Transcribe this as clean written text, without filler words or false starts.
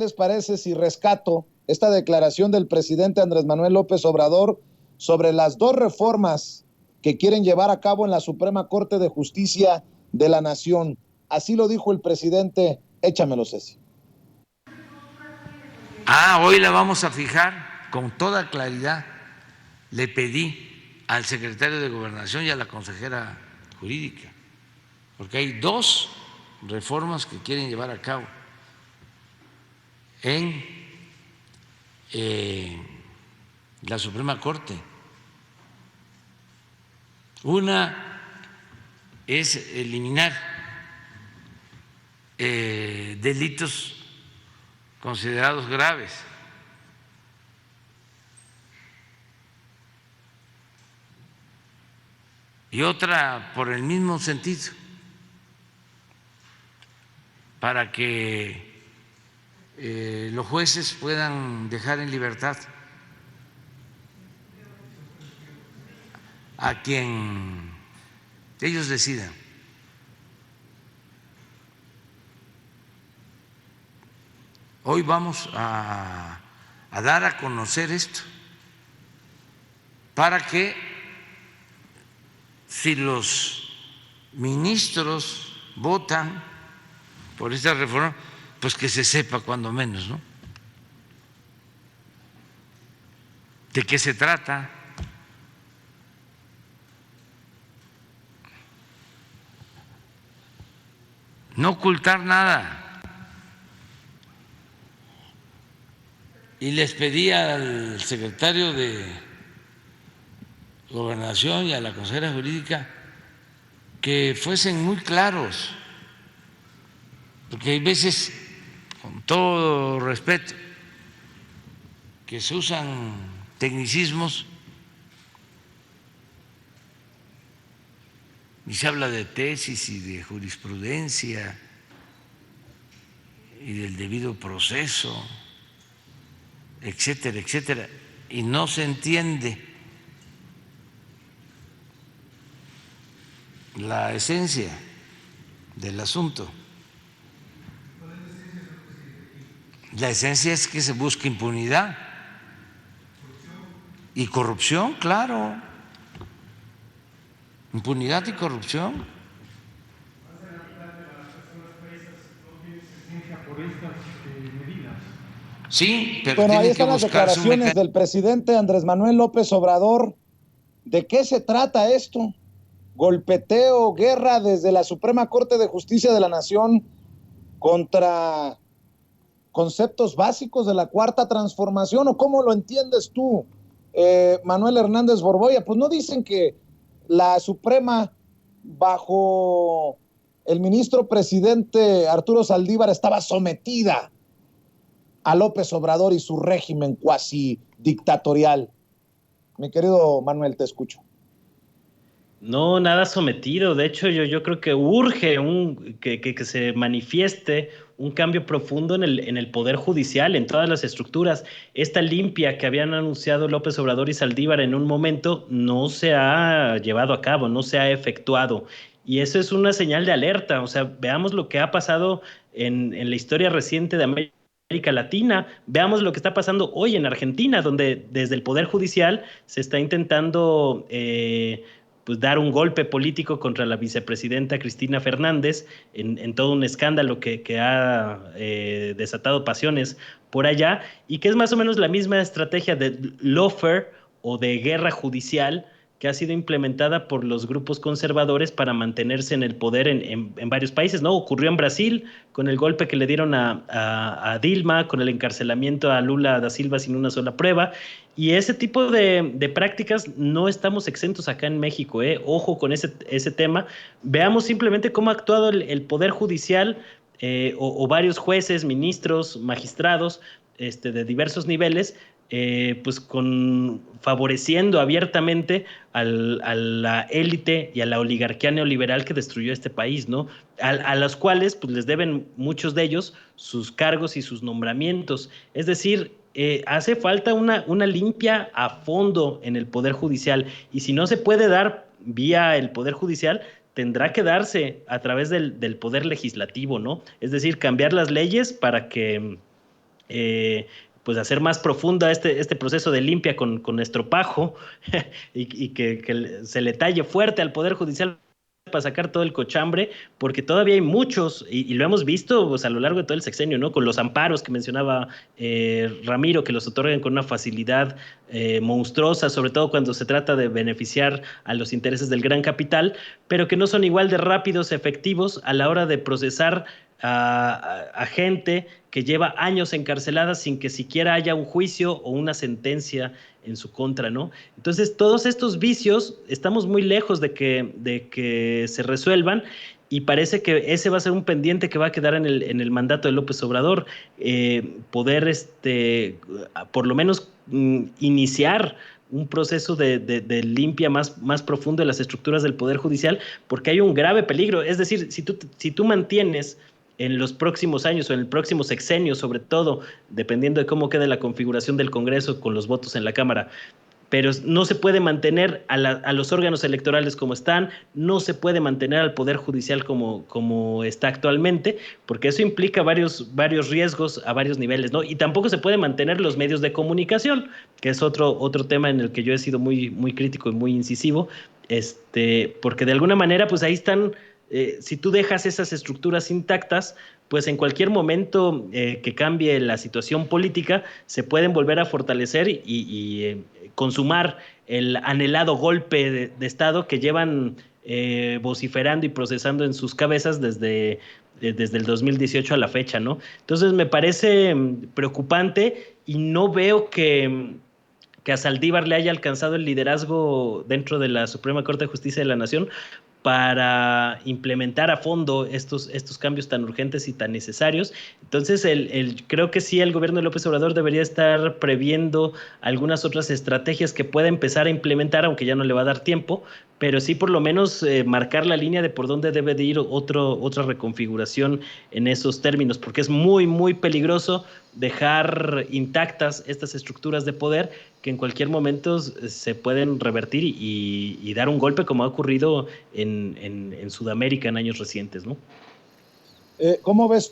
les parece si rescato esta declaración del presidente Andrés Manuel López Obrador sobre las dos reformas que quieren llevar a cabo en la Suprema Corte de Justicia de la Nación? Así lo dijo el presidente. Échamelo, Ceci. Hoy la vamos a fijar con toda claridad. Le pedí al secretario de Gobernación y a la consejera jurídica, porque hay dos reformas que quieren llevar a cabo en la Suprema Corte. Una es eliminar delitos considerados graves. Y otra por el mismo sentido, para que los jueces puedan dejar en libertad a quien ellos decidan. Hoy vamos a dar a conocer esto para que, si los ministros votan por esta reforma, pues que se sepa cuando menos, ¿no?, de qué se trata. No ocultar nada. Y les pedí al secretario de Gobernación y a la consejera jurídica que fuesen muy claros, porque hay veces, con todo respeto, que se usan tecnicismos y se habla de tesis y de jurisprudencia y del debido proceso, etcétera, etcétera, y no se entiende la esencia del asunto. La esencia es que se busque impunidad y corrupción, claro. Impunidad y corrupción. Sí, pero bueno, ahí tienen que están las buscar su declaraciones del presidente Andrés Manuel López Obrador. ¿De qué se trata esto? Golpeteo, guerra desde la Suprema Corte de Justicia de la Nación contra conceptos básicos de la Cuarta Transformación, ¿o cómo lo entiendes tú, Manuel Hernández Borboya? Pues no dicen que la Suprema, bajo el ministro presidente Arturo Saldívar, estaba sometida a López Obrador y su régimen cuasi dictatorial. Mi querido Manuel, te escucho. No, nada sometido. De hecho, yo creo que urge que se manifieste un cambio profundo en el Poder Judicial, en todas las estructuras. Esta limpia que habían anunciado López Obrador y Saldívar en un momento no se ha llevado a cabo, no se ha efectuado. Y eso es una señal de alerta. O sea, veamos lo que ha pasado en la historia reciente de América Latina. Veamos lo que está pasando hoy en Argentina, donde desde el Poder Judicial se está intentando pues dar un golpe político contra la vicepresidenta Cristina Fernández en todo un escándalo que ha desatado pasiones por allá, y que es más o menos la misma estrategia de lawfare o de guerra judicial que ha sido implementada por los grupos conservadores para mantenerse en el poder en varios países, ¿no? Ocurrió en Brasil con el golpe que le dieron a Dilma, con el encarcelamiento a Lula da Silva sin una sola prueba, y ese tipo de prácticas no estamos exentos acá en México, ¿eh? Ojo con ese tema. Veamos simplemente cómo ha actuado el Poder Judicial, o varios jueces, ministros, magistrados de diversos niveles, pues favoreciendo abiertamente a la élite y a la oligarquía neoliberal que destruyó este país, ¿no? A los cuales pues les deben muchos de ellos sus cargos y sus nombramientos. Es decir, hace falta una limpia a fondo en el Poder Judicial, y si no se puede dar vía el Poder Judicial, tendrá que darse a través del Poder Legislativo, ¿no? Es decir, cambiar las leyes pues hacer más profunda este proceso de limpia con estropajo y que se le talle fuerte al Poder Judicial para sacar todo el cochambre, porque todavía hay muchos, y lo hemos visto pues, a lo largo de todo el sexenio, ¿no? Con los amparos que mencionaba Ramiro, que los otorgan con una facilidad monstruosa, sobre todo cuando se trata de beneficiar a los intereses del gran capital, pero que no son igual de rápidos, efectivos a la hora de procesar a gente que lleva años encarcelada sin que siquiera haya un juicio o una sentencia en su contra, ¿no? Entonces, todos estos vicios estamos muy lejos de que se resuelvan y parece que ese va a ser un pendiente que va a quedar en el mandato de López Obrador, poder, por lo menos, iniciar un proceso de limpia más profundo de las estructuras del Poder Judicial, porque hay un grave peligro. Es decir, si tú mantienes en los próximos años o en el próximo sexenio, sobre todo, dependiendo de cómo quede la configuración del Congreso con los votos en la Cámara, pero no se puede mantener a los órganos electorales como están, no se puede mantener al Poder Judicial como está actualmente, porque eso implica varios riesgos a varios niveles, ¿no? Y tampoco se puede mantener los medios de comunicación, que es otro tema en el que yo he sido muy crítico y muy incisivo, porque de alguna manera, pues ahí están, si tú dejas esas estructuras intactas, pues en cualquier momento que cambie la situación política, se pueden volver a fortalecer y consumar el anhelado golpe de Estado que llevan vociferando y procesando en sus cabezas desde el 2018 a la fecha, ¿no? Entonces me parece preocupante y no veo que a Saldívar le haya alcanzado el liderazgo dentro de la Suprema Corte de Justicia de la Nación para implementar a fondo estos cambios tan urgentes y tan necesarios. Entonces, creo que sí, el gobierno de López Obrador debería estar previendo algunas otras estrategias que pueda empezar a implementar, aunque ya no le va a dar tiempo, pero sí por lo menos marcar la línea de por dónde debe de ir otra reconfiguración en esos términos, porque es muy peligroso dejar intactas estas estructuras de poder que en cualquier momento se pueden revertir y dar un golpe como ha ocurrido en Sudamérica en años recientes, ¿no? ¿Cómo ves